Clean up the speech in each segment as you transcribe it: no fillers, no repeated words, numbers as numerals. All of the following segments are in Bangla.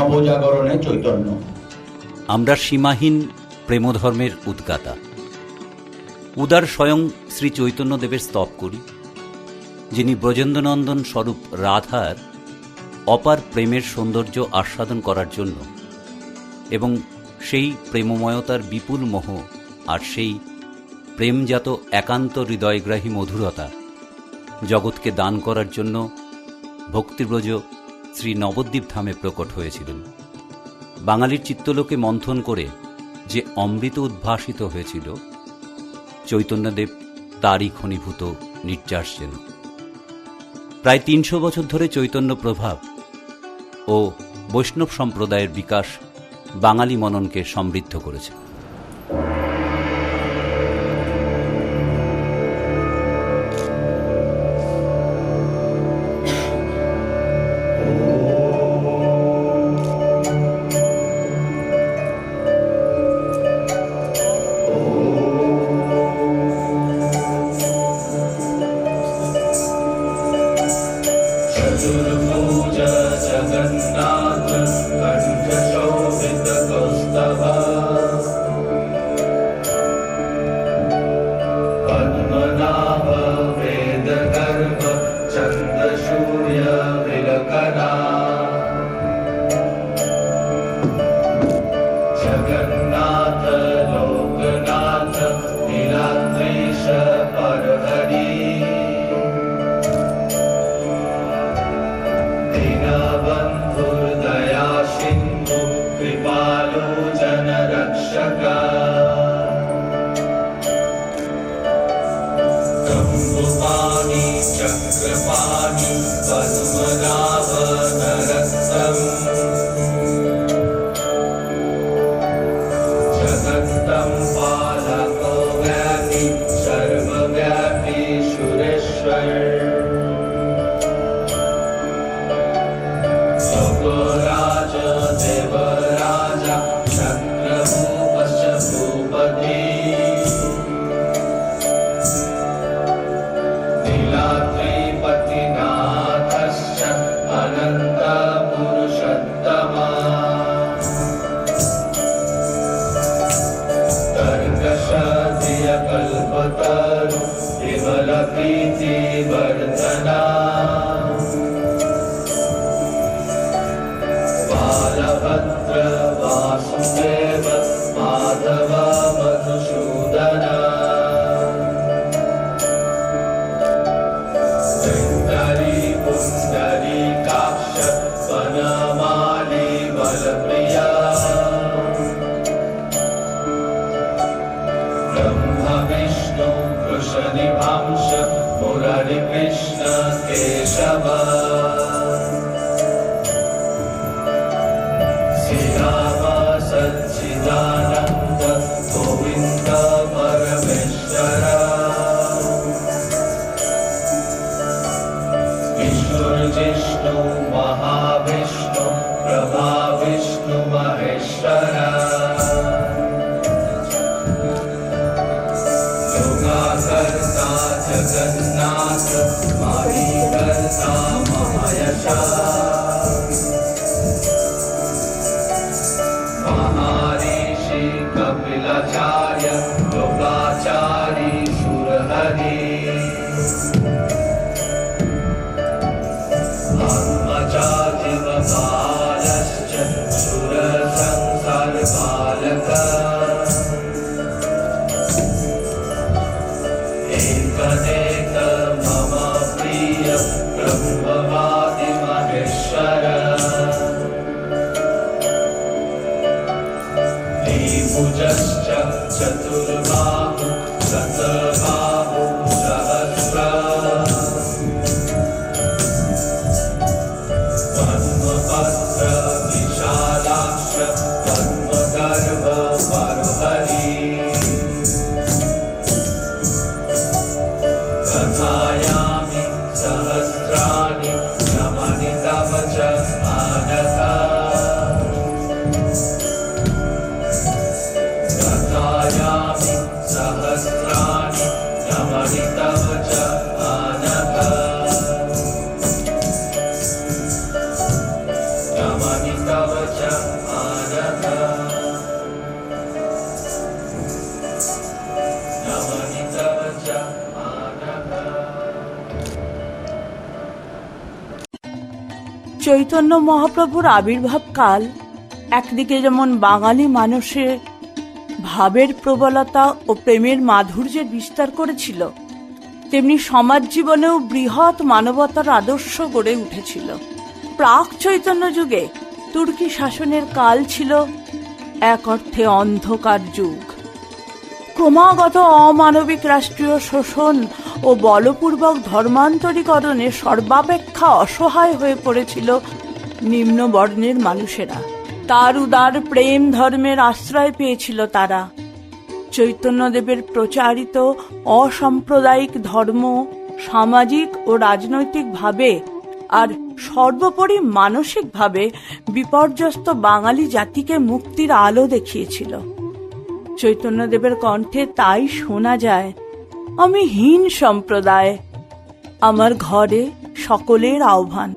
নবজাগরণে চৈতন্য। আমরা সীমাহীন প্রেমধর্মের উদ্গাতা। উদার স্বয়ং শ্রী চৈতন্যদেবের স্তব করি, যিনি ব্রজেন্দ্রনন্দন স্বরূপ রাধার অপার প্রেমের সৌন্দর্য আস্বাদন করার জন্য এবং সেই প্রেমময়তার বিপুল মোহ আর সেই প্রেমজাত একান্ত হৃদয়গ্রাহী মধুরতা জগৎকে দান করার জন্য ভক্তিব্রজ শ্রী নবদ্বীপ ধামে প্রকট হয়েছিলেন। বাঙালির চিত্তলোকে মন্থন করে যে অমৃত উদ্ভাসিত হয়েছিল, চৈতন্যদেব তারই ঘনীভূত নির্যাস যেন। প্রায় ৩০০ বছর ধরে চৈতন্য প্রভাব ও বৈষ্ণব সম্প্রদায়ের বিকাশ বাঙালি মননকে সমৃদ্ধ করেছে। চৈতন্য মহাপ্রভুর আবির্ভাব কাল একদিকে যেমন বাঙালি মানুষের ভাবের প্রবলতা ও প্রেমের মাধুর্যের বিস্তার করেছিল, তেমনি সমাজ জীবনেও বৃহৎ মানবতার আদর্শ গড়ে উঠেছিল। প্রাক চৈতন্য যুগে তুর্কি শাসনের কাল ছিল এক অর্থে অন্ধকার যুগ। ক্রমাগত অমানবিক রাষ্ট্রীয় শোষণ ও বলপূর্বক ধর্মান্তরীকরণে সর্বাপেক্ষা অসহায় হয়ে পড়েছিল নিম্ন বর্ণের মানুষেরা। তার উদার প্রেম ধর্মের আশ্রয় পেয়েছিল তারা। চৈতন্যদেবের প্রচারিত অসাম্প্রদায়িক ধর্ম সামাজিক ও রাজনৈতিকভাবে আর সর্বোপরি মানসিকভাবে বিপর্যস্ত বাঙালি জাতিকে মুক্তির আলো দেখিয়েছিল। চৈতন্যদেবের কণ্ঠে তাই শোনা যায়, আমি হীন সম্প্রদায়, আমার ঘরে সকলের আহ্বান।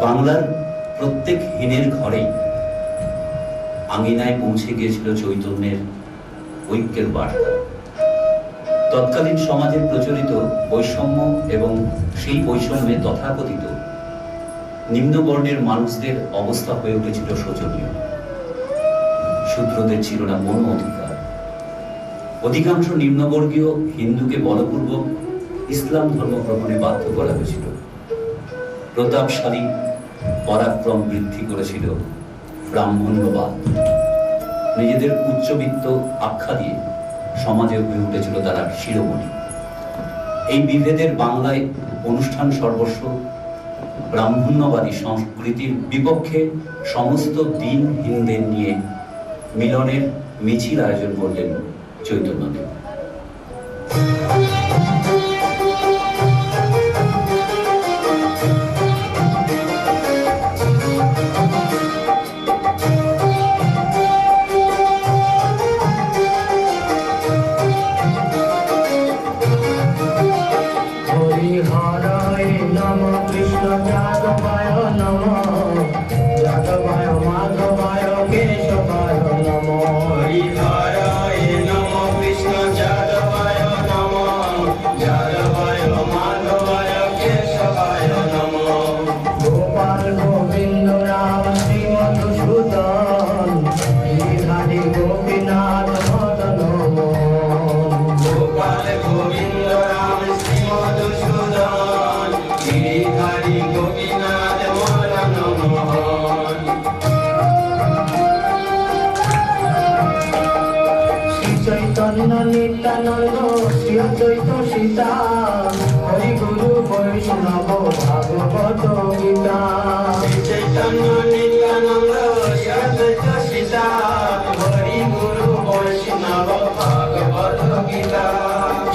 বাংলার প্রত্যেক হীনের ঘরেই আঙিনায় পৌঁছে গিয়েছিল চৈতন্যের ঐক্যের বার্তা। তৎকালীন সমাজে প্রচলিত বৈষম্য এবং সেই বৈষম্যে তথাকথিত নিম্নবর্ণের মানুষদের অবস্থা হয়ে উঠেছিল শোচনীয়। শূদ্রদের ছিল না কোনো অধিকার। অধিকাংশ নিম্নবর্গীয় হিন্দুকে বলপূর্বক ইসলাম ধর্ম গ্রহণে বাধ্য করা হয়েছিল। প্রতাপশালী পরাক্রম বৃদ্ধি করেছিল ব্রাহ্মণ্যবাদ। নিজেদের উচ্চবিত্ত আখ্যা দিয়ে সমাজে হয়ে উঠেছিল তারা শিরোমণি। এই বিভেদের বাংলায় অনুষ্ঠান সর্বস্ব ব্রাহ্মণ্যবাদী সংস্কৃতির বিপক্ষে সমস্ত দিনহীনদের নিয়ে মিলনের মিছিল আয়োজন করলেন চৈতন্যদেব। হরিহরায় নম কৃষ্ণ যাদবায় নম যাদবায় মাধবায় কেশবায় নম। হরিহরায় নম কৃষ্ণ যাদবায় নম যাদবায় মাধবায় কেশবায় নম। গোপাল গোবিন্দ রাম শ্রী মধুসূদন গিরিধারী গোপীনাথ মদন মোহন। গোপাল গোবিন্দ রাম শ্রী মধুসূদন গিরিধারী গোপীনাথ মদন মোহন। শ্রী চৈতন্য নিত্যানন্দ শ্রী অদ্বৈত সীতা হরি গুরু বৈষ্ণব ভাগবত গীতা। শ্রী চৈতন্য নিত্যানন্দ শ্রী অদ্বৈত সীতা হরি গুরু বৈষ্ণব ভাগবত গীতা।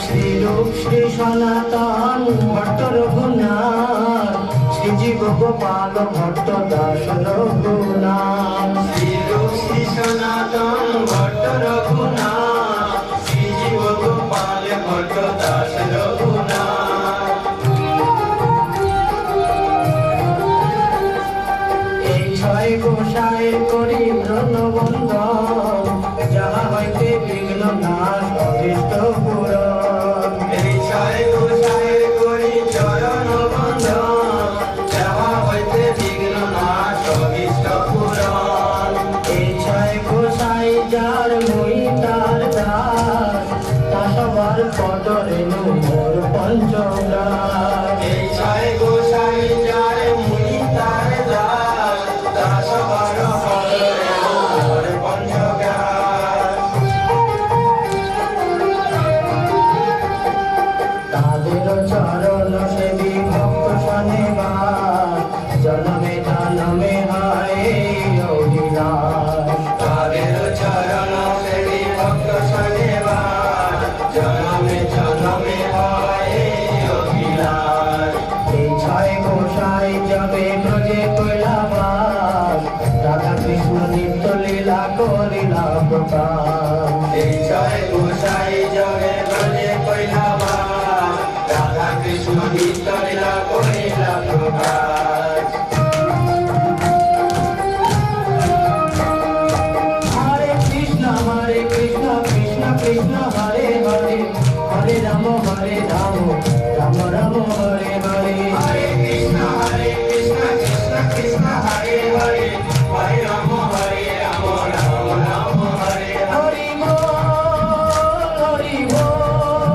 শ্রীরূপ শ্রী সনাতন ভট্ট রঘুনাথ শ্রীজীব গোপাল ভট্ট দাস রঘুনাথ। শ্রীরূপ শ্রী সনাতন ভট্ট রঘুনাথ শ্রীজীব গোপাল ভট্ট দাস রঘুনাথ। এই ছয় গোসাই করি ব্রহ্মবন্ধন যাহা হইতে বিঘ্ন নাশ অভীষ্ট পূরণ। এই ছয় গোসাই করি চরণ বন্ধন যাহা হইতে বিঘ্ন নাশ অভীষ্ট পূরণ। এই ছয় গোসাই যার মুই তার দাস তা সবার পদ রেণু মোর পঞ্চগ্রাস। এই ছয় গোসাই যার মুই তার দাস তা সবার পদ রেণু মোর পঞ্চগ্রাস। তাদের চরণ সেবী ভক্ত শনিবার জন্মে জন্মে হয় অভিলাষ। তাদের চরণ সেবী ভক্ত শনিবার জন্মে জন্মে হয় অভিলাষ। এই ছয় গোসাই যাবে ব্রজে কৈলাবাস রাধা কৃষ্ণ নিত্য লীলা করিলা প্রকাশ। এই ছয় গোসাই যাবে ব্রজে কৈলাবাস রাধা কৃষ্ণ নিত্য লীলা করিলা প্রকাশ। হরে কৃষ্ণ কৃষ্ণ কৃষ্ণ হরে হরে হরে রাম রাম রাম হরে হরে। হরে কৃষ্ণ কৃষ্ণ কৃষ্ণ হরে হরে হরে রাম রাম রাম হরে হরি বল হরি বল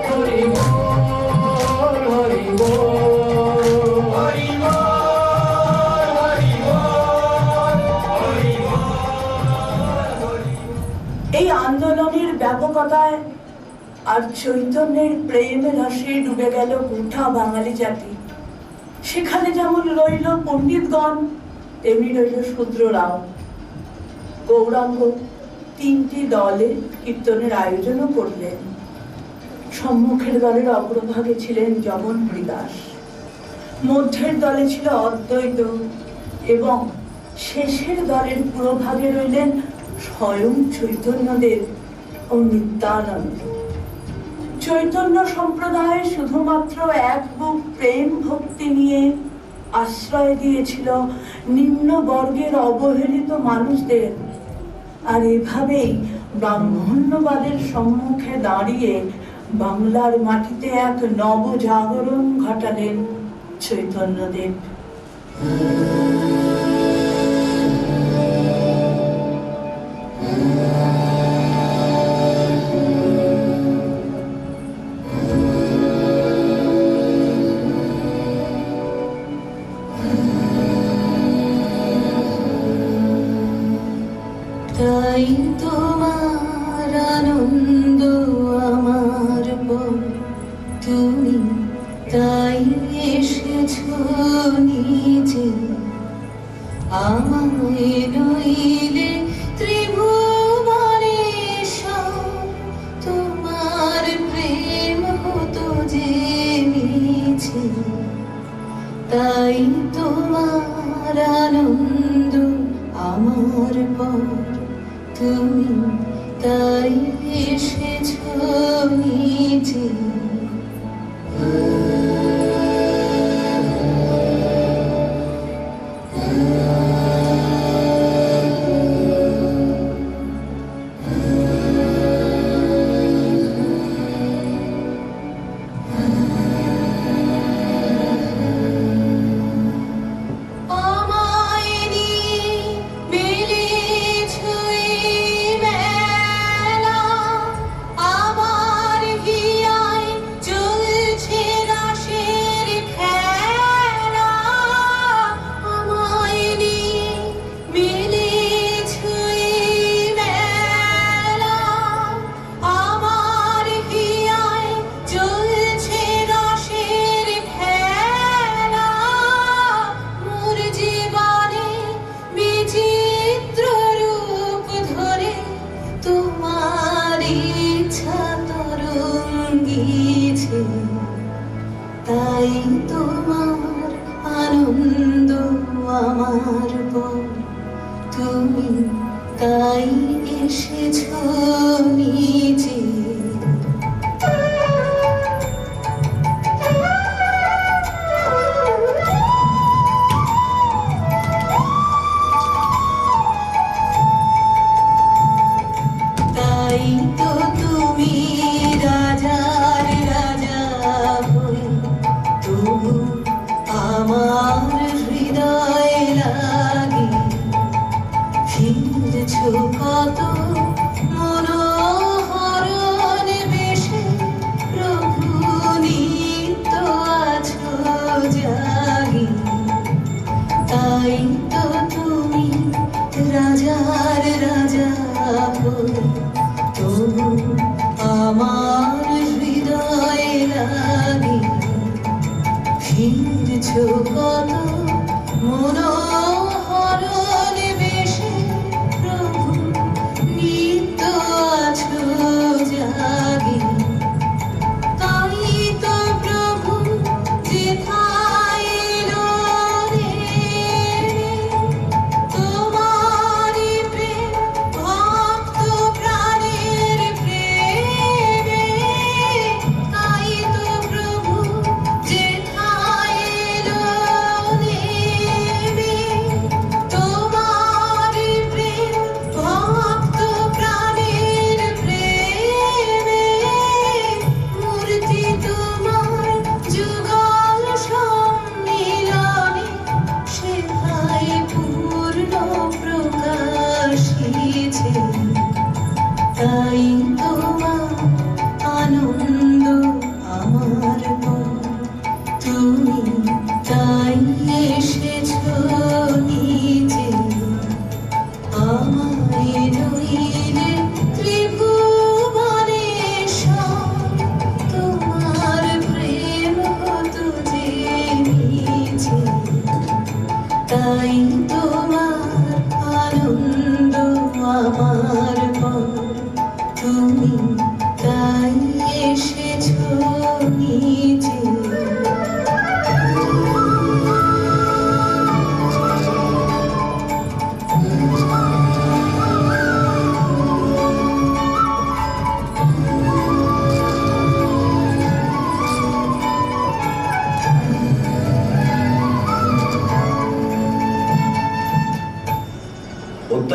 হরি বল হরি বল হরি বল হরি বল হরি বল। এই আন্দোলনের ব্যাপকতায় আর চৈতন্যের প্রেম রসে ডুবে গেল গোটা বাঙালি জাতি। সেখানে যেমন রইল পণ্ডিতগণ তেমনি রইল শূদ্ররাও। গৌরাঙ্গ তিনটি দলে কীর্তনের আয়োজনও করলেন। সম্মুখের দলের অগ্রভাগে ছিলেন জগন হরিদাস, মধ্যের দলে ছিল অদ্বৈত এবং শেষের দলের পুরোভাগে রইলেন স্বয়ং চৈতন্যদেব ও নিত্যানন্দ। চৈতন্য সম্প্রদায় শুধুমাত্র এক বুক প্রেম ভক্তি নিয়ে আশ্রয় দিয়েছিল নিম্ন বর্গের অবহেলিত মানুষদের। আর এভাবেই ব্রাহ্মণ্যবাদের সম্মুখে দাঁড়িয়ে বাংলার মাটিতে এক নবজাগরণ ঘটালেন চৈতন্যদেব। তাই তোমার আনন্দ আমার পর, তুমি তাই এসেছো নিজে। আমায় নইলে ত্রিভুবনে সব, তোমার প্রেম হতো যে মিছে। তাই তোমার আনন্দ আমার পর, তুমি তাই এসেছো নিজে। তাই তোমার আনন্দ আমার পর, তুমি তাই এসেছো নিজে। তাই তো তুমি রাজার রাজা হয়ে, তবু আমার হৃদয় লাগে ফিরছো কত মনোহরণ বেশে। প্রভু নিত্য আছো জাগি, তাই তো তুমি রাজার রাজা হয়ে, তবু আমার হৃদয় লাগে ফিরছো কত মনোহরণ বেশে। প্রভু নিত্য আছো জাগি, তাই তো প্রভু যেথায় এলো রে, তোমারি প্রেম ভক্ত প্রাণের প্রেমে। তাই তো প্রভু যেথায় এলো নেমে, তোমারি প্রেম ভক্ত প্রাণের প্রেমে। মূর্তি তোমার যুগল সম্মিলনে, সেথায় পূর্ণ প্রকাশিছে। তাই তোমার আনন্দ আমার পর, তুমি তাই এসেছো নিজে। আমায় নইলে ত্রিভুবনে সব, তোমার প্রেম হতো যে মিছে। তাই তোমার আনন্দ আমার পর, তুমি তাই এসেছো নিজে।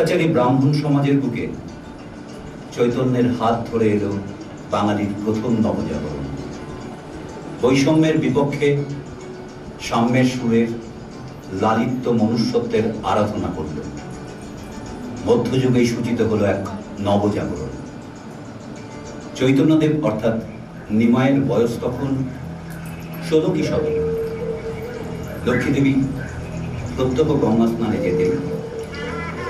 অত্যাচারী ব্রাহ্মণ সমাজের বুকে চৈতন্যের হাত ধরে এলো বাঙালির প্রথম নবজাগরণ। বৈষম্যের বিপক্ষে সাম্যের সুরের লালিত্য মনুষ্যত্বের আরাধনা করল। মধ্যযুগেই সূচিত হলো এক নবজাগরণ। চৈতন্যদেব অর্থাৎ নিমাইয়ের বয়স তখন 16 কি 17। লক্ষ্মীদেবী প্রত্যহ গঙ্গা স্নানে যেতেন।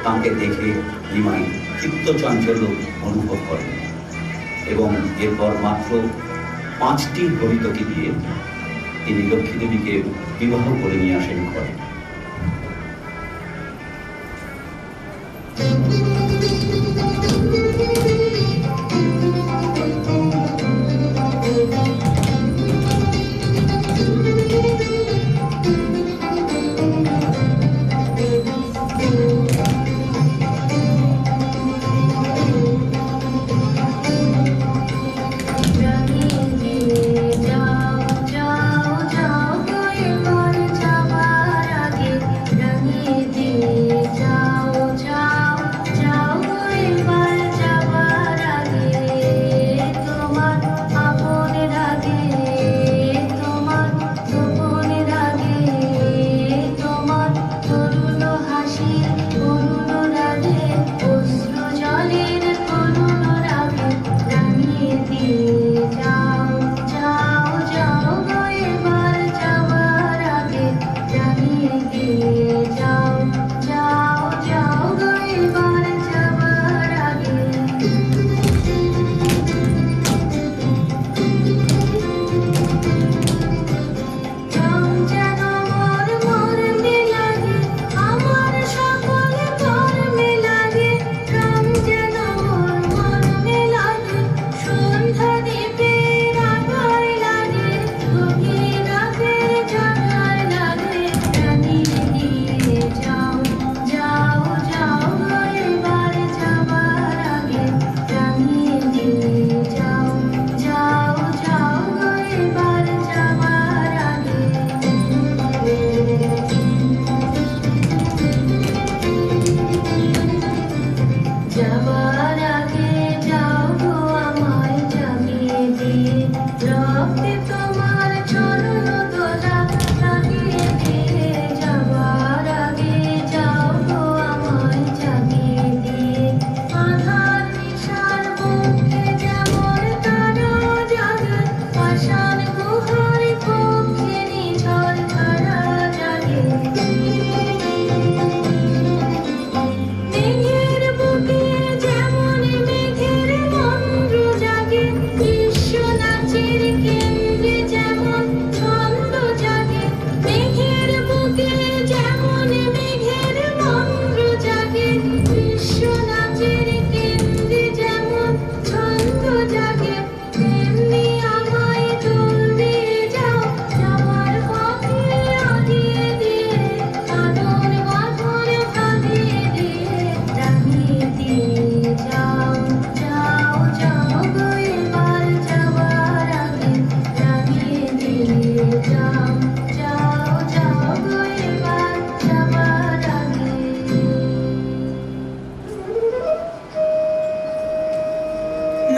তাঁকে দেখে নিমাই চিত্ত চাঞ্চল্য অনুভব করেন এবং এরপর মাত্র 5টি হরিতকি দিয়ে তিনি লক্ষ্মীদেবীকে বিবাহ করে নিয়ে আসেন ঘরে।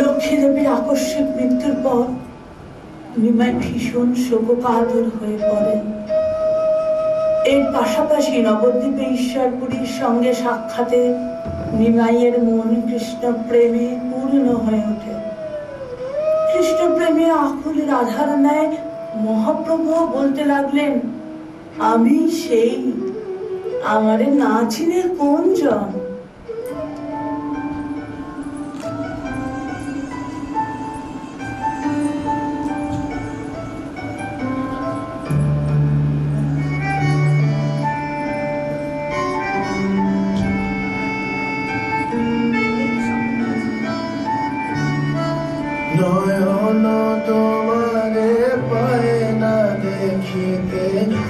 লক্ষ্মীদেবীর আকস্মিক মৃত্যুর পর নিমাই ভীষণ শোককাতর হয়ে পড়েন। এর পাশাপাশি নবদ্বীপে ঈশ্বরপুরীর সঙ্গে সাক্ষাতে নিমাইয়ের মন কৃষ্ণ প্রেমে পূর্ণ হয়ে ওঠে। কৃষ্ণ প্রেমে আকুল রাধার ন্যায় মহাপ্রভু বলতে লাগলেন, আমি সেই, আমারে না চিনে কোন জন? নয়ন তোমারে পায় না দেখিতে,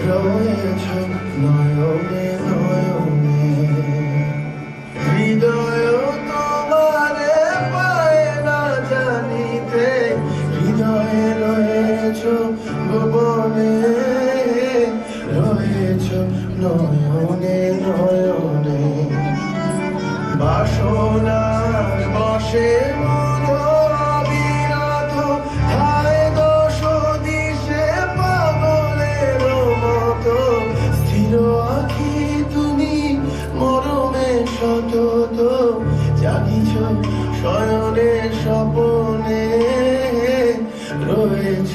রয়েছ নয়নে নয়নে। হৃদয় তোমারে পায় না জানিতে, হৃদয়ে রয়েছ গোপনে, রয়েছ নয়নে নয়নে। বাসনার বসে মন অবিরত ঠায় দোষ দিশে পাগলের মতো স্থির আঁখি তুমি মরমে সতত জাগিছ শয়নে স্বপনে রয়েছ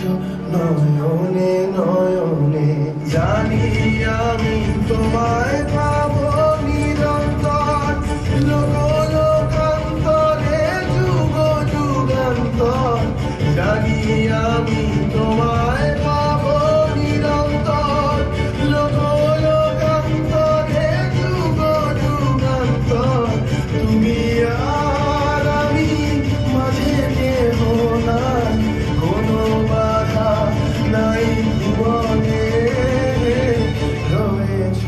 নয়নে নয়নে জানি আমি তোমায় পাবো নিরন্তর লোক লোকান্তরে যুগ যুগান্তর জানি আমি তোমায় পাবো নিরন্তর লোক লোকান্তরে যুগ যুগান্তর তুমি আর আমি মাঝে কেহ নাই কোনো বাধা নাই জীবনে রয়েছ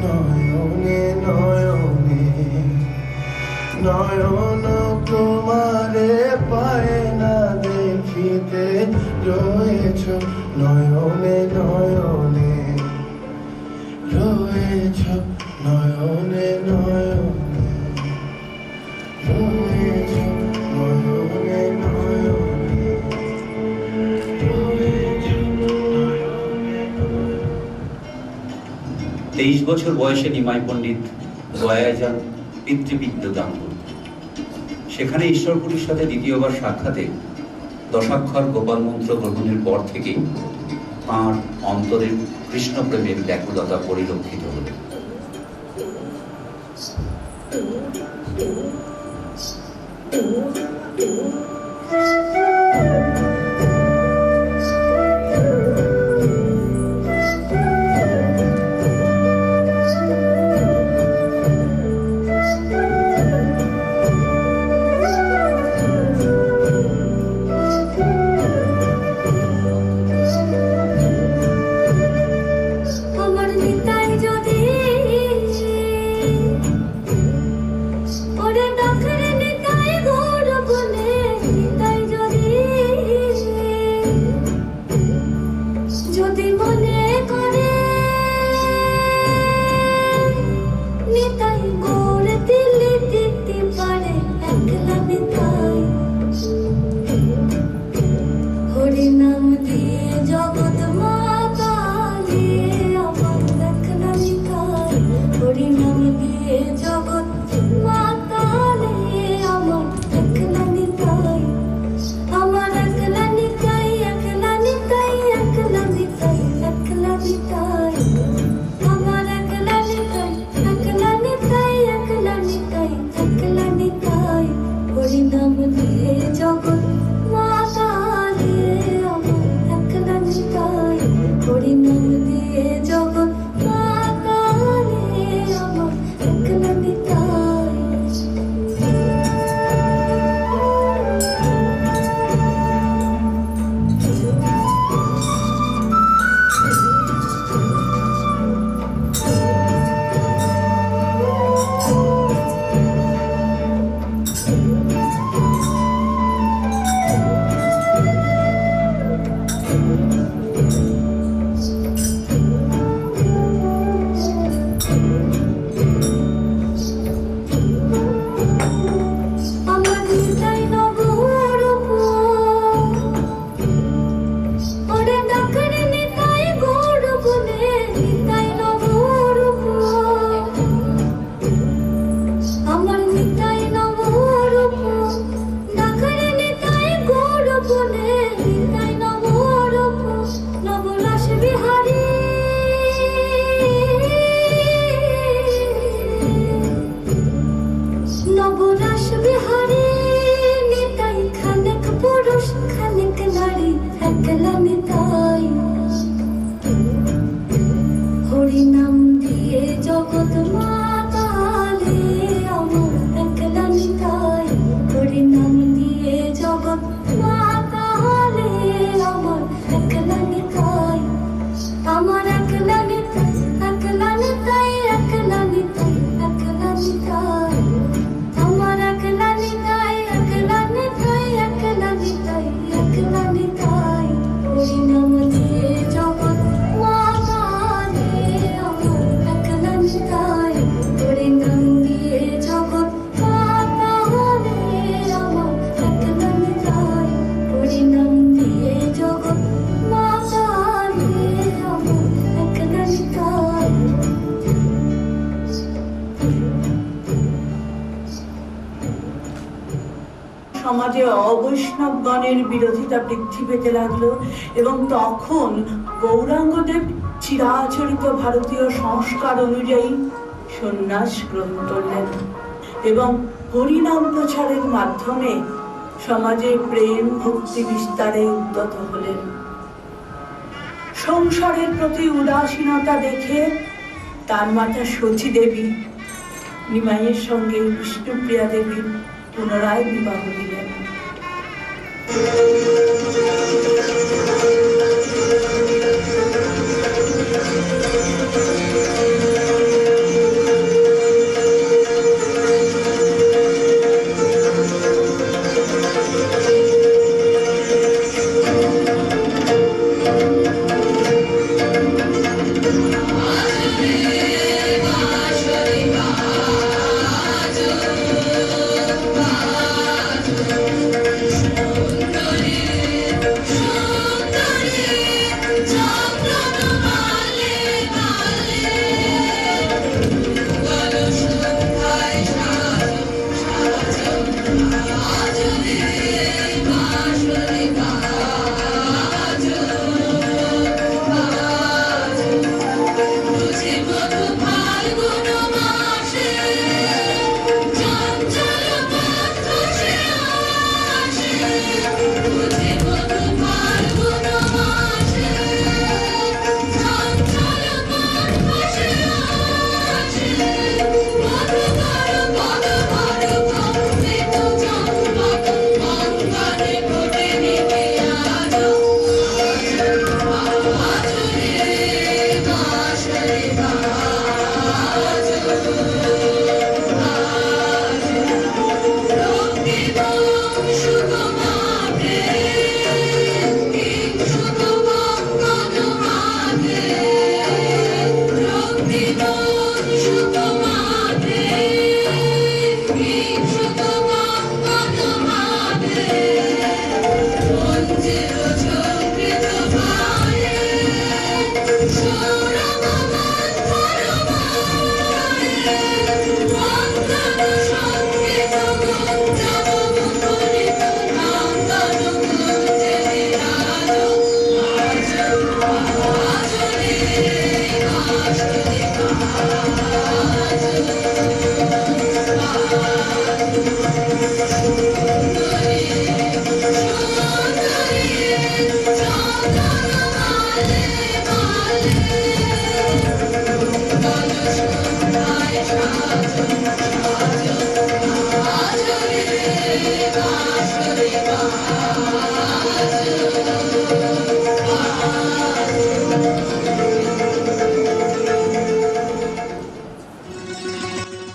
নয়নে নয়নে নয়ন তোমারে পায় না দেখিতে রয়েছ নয়নে নয়নে রয়েছ নয়নে নয়নে রয়েছ নয়নে নয়নে রয়েছ নয়নে নয়নে 23 বছর বয়সে নিমাই পণ্ডিত গয়ায় যান পিতৃবিদ্য দান করতে। সেখানে ঈশ্বরপুরীর সাথে দ্বিতীয়বার সাক্ষাতে দশাক্ষর গোপাল মন্ত্র গ্রহণের পর থেকেই তাঁর অন্তরের কৃষ্ণপ্রেমের ব্যাকুলতা পরিলক্ষিত হল। আমার নিতাই যদি ওরে ডাকরে নিতাই গৌর বলে নিতাই যদি সমাজে অবৈষ্ণবগণের বিরোধিতা বৃদ্ধি পেতে লাগলো এবং তখন গৌরাঙ্গদেব চিরাচরিত ভারতীয় সংস্কার অনুযায়ী সন্ন্যাস গ্রহণ করলেন এবং হরিনাম প্রচারের মাধ্যমে সমাজে প্রেম ভক্তি বিস্তারে উদ্যত হলেন। সংসারের প্রতি উদাসীনতা দেখে তার মাতা শচী দেবী নিমাইয়ের সঙ্গে বিষ্ণুপ্রিয়া দেবীর পুনরায় বিবাহ দিলেন।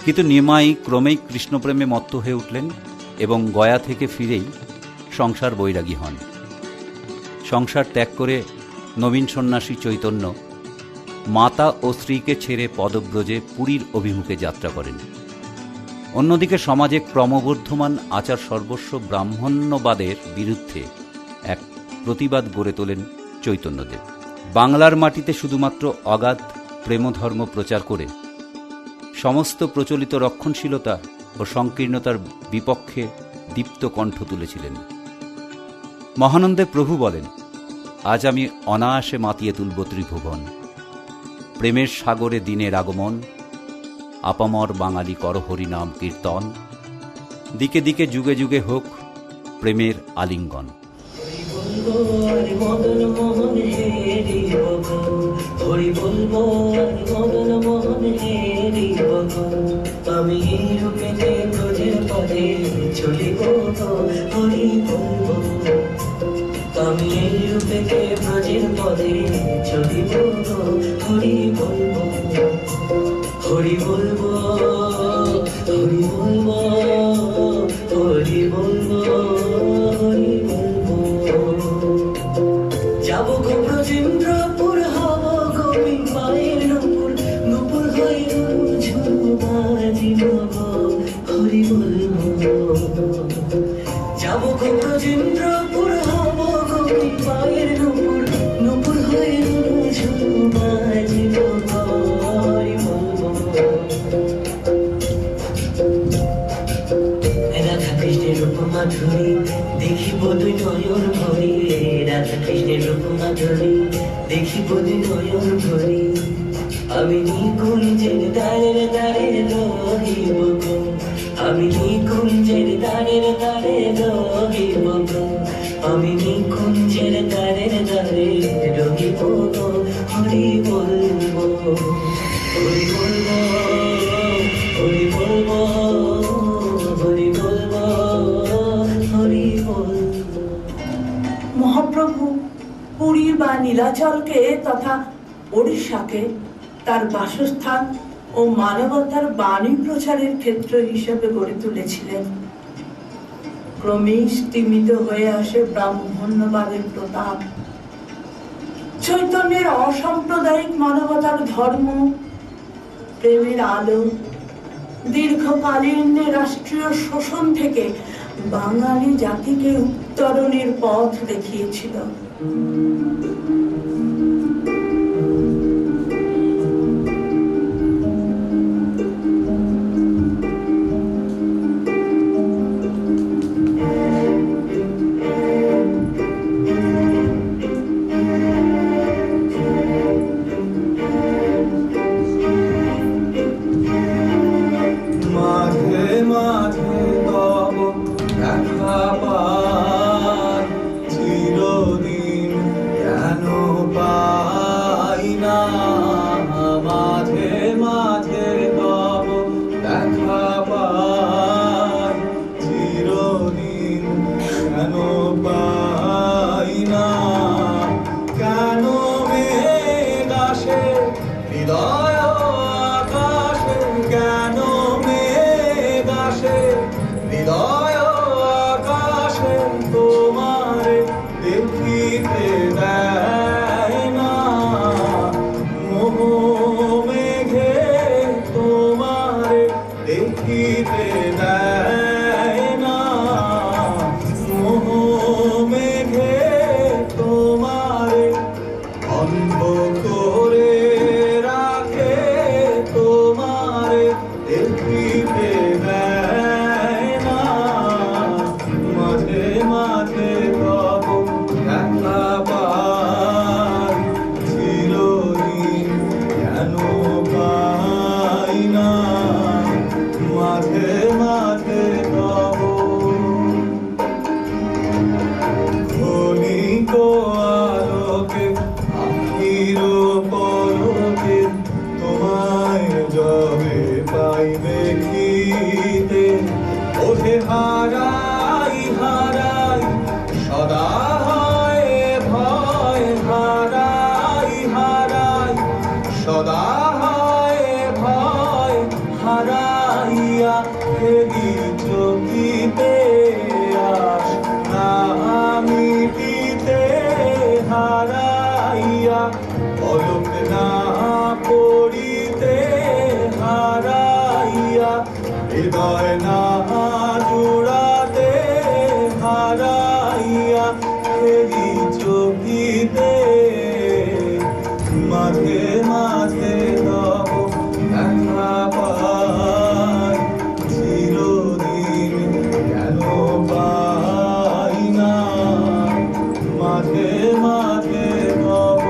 কিন্তু নিমাই ক্রমেই কৃষ্ণপ্রেমে মত্ত হয়ে উঠলেন এবং গয়া থেকে ফিরেই সংসার বৈরাগী হন। সংসার ত্যাগ করে নবীন সন্ন্যাসী চৈতন্য মাতা ও স্ত্রীকে ছেড়ে পদব্রজে পুরীর অভিমুখে যাত্রা করেন। অন্যদিকে সমাজে ক্রমবর্ধমান আচার সর্বস্ব ব্রাহ্মণ্যবাদের বিরুদ্ধে এক প্রতিবাদ গড়ে তোলেন চৈতন্যদেব। বাংলার মাটিতে শুধুমাত্র অগাধ প্রেমধর্ম প্রচার করে সমস্ত প্রচলিত রক্ষণশীলতা ও সংকীর্ণতার বিপক্ষে দীপ্ত কণ্ঠ তুলেছিলেন। মহানন্দে প্রভু বলেন, আজ আমি অনায়াসে মাতিয়ে তুলব ত্রিভুবন, প্রেমের সাগরে দিনের আগমন, আপামর বাঙালি কর হরিনাম কীর্তন, দিকে দিকে যুগে যুগে হোক প্রেমের আলিঙ্গন। মদন মোহন হেরি হরি বলবো মদন মোহন হেরি আমি রূপেতে তোদের পদে চলিব হরি বলবো আমি রূপেতে ব্রজের পদে চলিব হরি বলবো হরি বলবো হরি বলবো হরি বলবো হরি বলবো যাব গো ব্রজেন্দ্রপুর হব গোপী মায়ের নূপুর নূপুর হয়ে ঝুল বাজিব হরি বলবো যাব গো ব্রজেন্দ্রপুর হব গোপী মায়ের নূপুর নূপুর হয়ে ঝুল বাজিব হরি বলবো রাধা কৃষ্ণের রূপ মাধুরী দেখিব দুই নয়ন ভরে রাধা কৃষ্ণের রূপ মাধুরী, দেখিব দুই নয়ন ভরে আমি নিকুঞ্জের দ্বারের দ্বারে রহিব গো, আমি নিকুঞ্জের দ্বারের দ্বারে রহিব গো, আমি নিকুঞ্জের দ্বারের দ্বারে রহিব গো, হরি বলবো হরি বলবো হরি বলবো হরি বলবো হরি বলবো। মহাপ্রভু পুরী বা নীলাচলকে তথা ওড়িশাকে তার বাসস্থান ও মানবতার বাণী প্রচারের ক্ষেত্র হিসেবে গড়ে তুলেছিলেন। ক্রমেই স্তিমিত হয়ে আসে ব্রাহ্মণ্যবাদের প্রতাপ। চৈতন্যের অসাম্প্রদায়িক মানবতার ধর্ম, প্রেমের আলো দীর্ঘকালীন রাষ্ট্রীয় শোষণ থেকে বাঙালি জাতিকে উত্তরণের পথ দেখিয়েছিল। মাঝে মাঝে তব দেখা পাই, চিরদিন কেন পাই না। মাঝে মাঝে তব দেখা পাই, চিরদিন কেন পাই না। কেন মেঘ আসে হৃদয় আকাশে, কেন মেঘ আসে হৃদয় আকাশে, তোমারে দেখিতে দেয় না। মোহ মেঘে তোমারে দেখিতে দেয় না। মোহ মেঘে তোমারে অন্ধ করে রাখে, তোমারে দেখিতে দেয় না। মাঝে মাঝে তব দেখা পাই, চিরদিন কেন পাই না। মাঝে মাঝে তব ক্ষণিক আলোকে আখির পলকে, তোমায় যবে পাই দেখিতে, ওহে হারাই হারাই সদা হয় ভয়, হারাই হারাই সদা হয় ভয়। হারাইয়া ফেরি চকিতে আস না মিটিতে, হারাইয়া পলক না পড়িতে, হারাইয়া হৃদয় না জুড়াতে, হারাইয়া ফেরি চকিতে। মাঝে মাঝে তব দেখা পাই, চিরদিন কেন পাই না। মাঝে মাঝে তব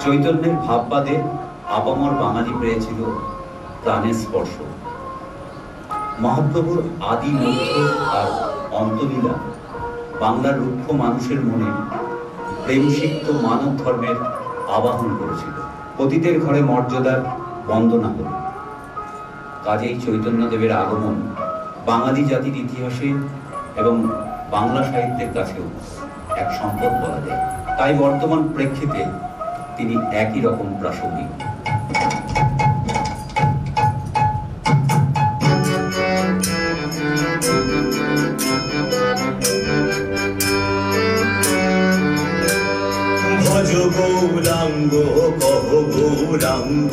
চৈতন্যের ভাববাদে আপামর বাঙালি পেয়েছিল প্রাণের স্পর্শ। মহাপ্রভুর আদি মধ্য আর অন্তলীলা বাংলার রুক্ষ মানুষের মনে প্রেমসিক্ত মানব ধর্মের আবাহন করেছিল। পতিতের ঘরে মর্যাদার বন্দনা হল। কাজেই চৈতন্যদেবের আগমন বাঙালি জাতির ইতিহাসে এবং বাংলা সাহিত্যের কাছেও এক সম্পদ বলা যায়। তাই বর্তমান প্রেক্ষিতে তিনি একই রকম প্রাসঙ্গিক। ভজ গৌরাঙ্গ কহ গৌরাঙ্গ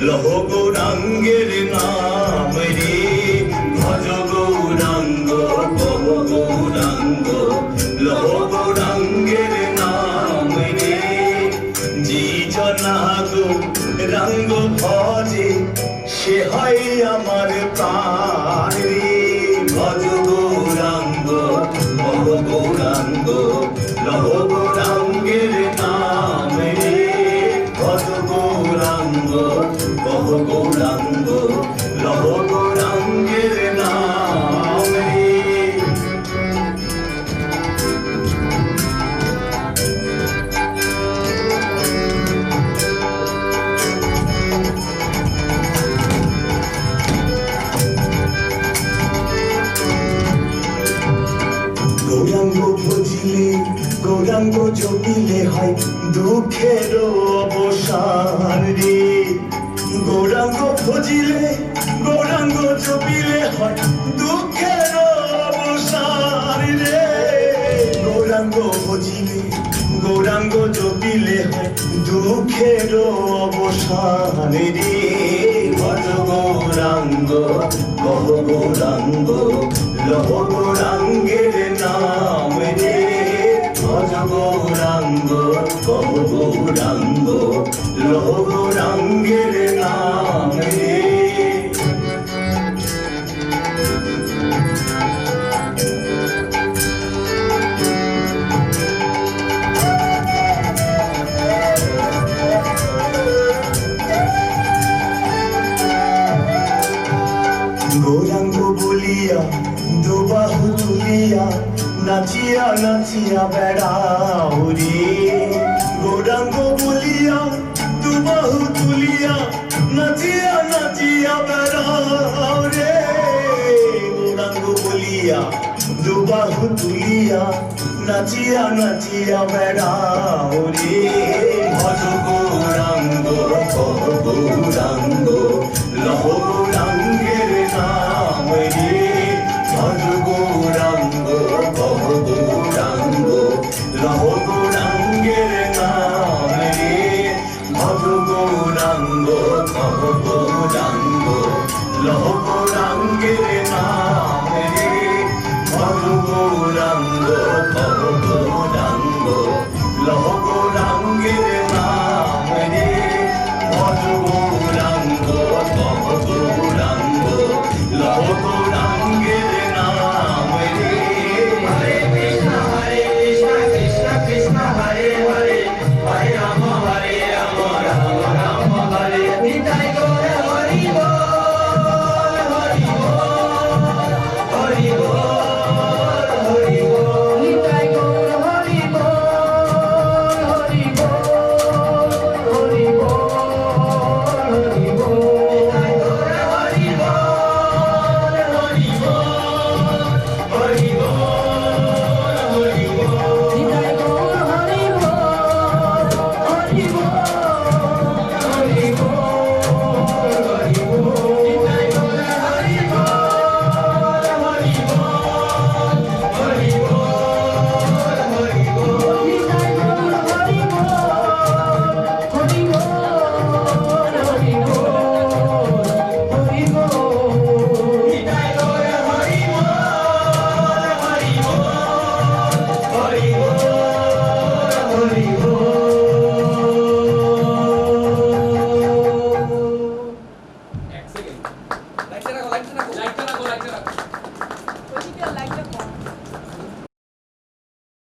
লহ গৌরাঙ্গের নাম রে। ভজ গৌরাঙ্গ কহ গৌরাঙ্গ লহ গৌরাঙ্গের নাম রে। যে জনা গৌরাঙ্গ ভজে সে হয় আমার প্রাণ রে। ভজ গৌরাঙ্গ কহ গৌরাঙ্গ লহ গৌরাঙ্গের নাম রে। ভজ গৌরাঙ্গ কহ গৌরাঙ্গ লহ গৌরাঙ্গের নাম রে। গৌরাঙ্গ ভজিলে গৌরাঙ্গ জপিলে হয় দুঃখের অবসান রে। গৌরাঙ্গ ভজিলে গৌরাঙ্গ জপিলে হয় দুঃখের অবসান রে। গৌরাঙ্গ ভজিলে গৌরাঙ্গ জপিলে হয় দুঃখের অবসান রে। ভজ গৌরাঙ্গ কহ গৌরাঙ্গ লহ গৌরাঙ্গের নাম রে। ভজ গৌরাঙ্গ কহ গৌরাঙ্গ লহ গৌরাঙ্গের নাম রে। গৌরাঙ্গ বলিয়া দুবাহু তুলিয়া নাচিয়া নাচিয়া বেড়াও রে। গৌরাঙ্গ বলিয়া দুবাহু তুলিয়া নাচিয়া নাচিয়া বেড়াও রে। গৌরাঙ্গ বলিয়া দুবাহু তুলিয়া নাচিয়া নাচিয়া বেড়াও রে। ভজ গৌরাঙ্গ কহ গৌরাঙ্গ লহ গৌরাঙ্গের নাম রে। ভজ গৌরাঙ্গ কহ গৌরাঙ্গ লহ গৌরাঙ্গের নাম রে। ভজ গৌরাঙ্গ কহ গৌরাঙ্গ লহ গৌরাঙ্গের নাম রে। ভজ গৌরাঙ্গ কহ গৌরাঙ্গ